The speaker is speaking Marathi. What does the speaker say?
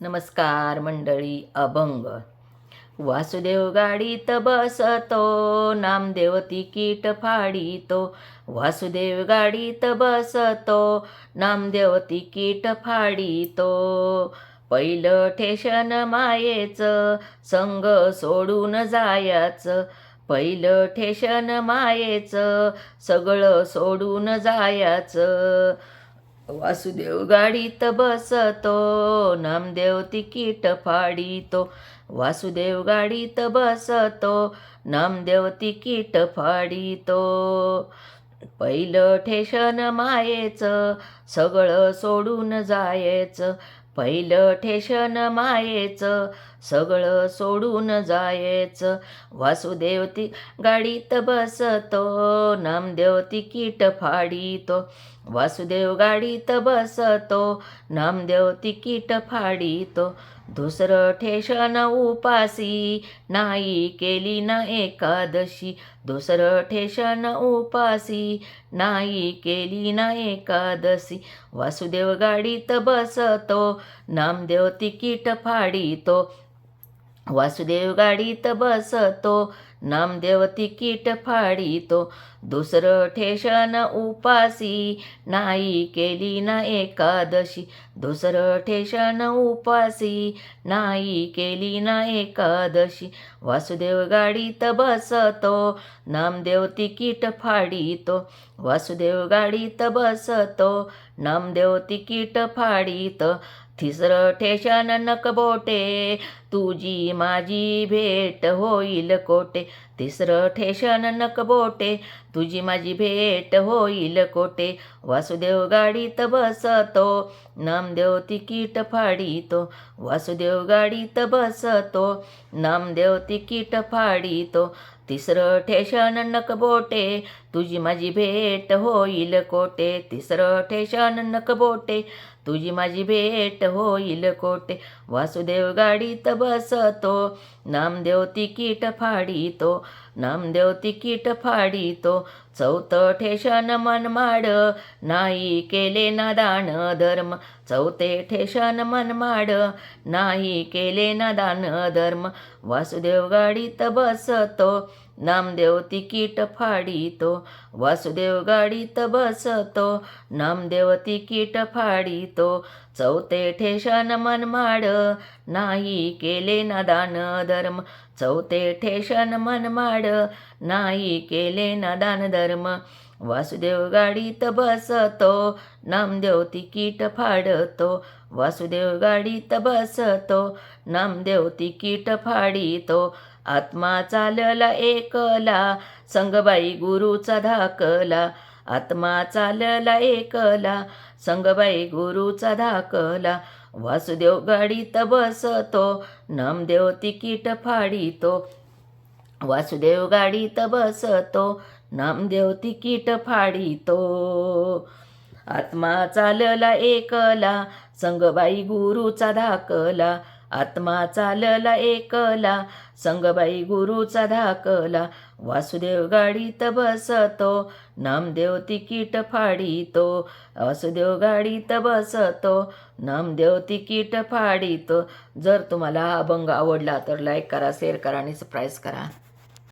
नमस्कार मंडळी. अभंग. वासुदेव गाडीत बसतो, नामदेव तिकीट फाडितो. वासुदेव गाडीत बसतो, नामदेव तिकीट फाडितो. पहिलं ठेशन मायेचं, संग सोडून जायचं. पहिलं ठेशन मायेचं, सगळं सोडून जायचं. वासुदेव गाडीत बसतो, नामदेव तिकीट फाडितो. वासुदेव गाडीत बसतो, नामदेव तिकीट फाडितो. पहिलं ठेशन मायेचं, सगळं सोडून जायचं. पहिलं ठेशन मायेचं, सगळं सोडून जायचं. वासुदेव गाडीत बसतो, नामदेव तिकीट फाडितो. वासुदेव गाडीत बसतो, नामदेव तिकीट फाडितो. दुसरं ठेशन उपासी, नाही केली ना एकादशी. दुसरं ठेशन उपासी, नाही केली ना एकादशी. वासुदेव गाडीत बसतो, नामदेव तिकीट फाडितो. वासुदेव गाडीत बसतो, नामदेव तिकीट फाडितो. दुसरं ठेशन उपासी, नाही केली ना एकादशी. दुसरं ठेशन उपासी, नाही केली ना एकादशी. वासुदेव गाडीत बसतो, नामदेव तिकीट फाडितो. वासुदेव गाडीत बसतो, नामदेव तिकीट फाडितो. तिसरं ठेशन नकबोटे, तुझी माझी भेट होईल कोटे. तिसरं ठेशन नकबोटे, तुझी माझी भेट होईल कोटे. वासुदेव गाडीत बसतो, नामदेव तिकीट फाडितो. वासुदेव गाडीत बसतो, नामदेव तिकीट फाडितो. तिसरं ठेशन नकबोटे, तुझी माझी भेट होईल कोटे. तिसरं ठेशन नकबोटे, तुझी माझी भेट होईल कोटे. वासुदेव गाडीत बसतो, नामदेव तिकीट फाडितो. नामदेव तिकीट फाडितो. चौथं ठेशन मनमाड, नाही केले ना दान धर्म. चौथे ठेशन मनमाड, नाही केले ना दान धर्म. वासुदेव गाडीत बसतो, नामदेव तिकीट फाडितो. वासुदेव गाडीत बसतो, नामदेव तिकीट फाडितो. चौथे ठेशन मनमाड, नाही केले ना दान धर्म. चौथे ठेशन मनमाड, नाही केले ना दान धर्म. वासुदेव गाडीत बसतो, नामदेव तिकीट फाडतो. वासुदेव गाडीत बसतो, नामदेव तिकीट फाडितो. आत्मा चालला एकला, संगबाई गुरुचा धाकला. आत्मा चालला एकला, संगबाई गुरुचा धाकला. वासुदेव गाडीत बसतो, नामदेव तिकीट फाडितो. वासुदेव गाडीत बसतो, नामदेव तिकीट फाडितो. आत्मा चालला एकला, संगबाई गुरुचा धाकला. आत्मा चालला एकला, संगबाई गुरुचा धाकला. वासुदेव गाडीत बसतो, नामदेव तिकीट फाडितो. वासुदेव गाडीत बसतो, नामदेव तिकीट फाडितो. जर तुम्हाला हा अभंग आवडला तर लाईक करा, शेअर करा आणि सबस्क्राईब करा.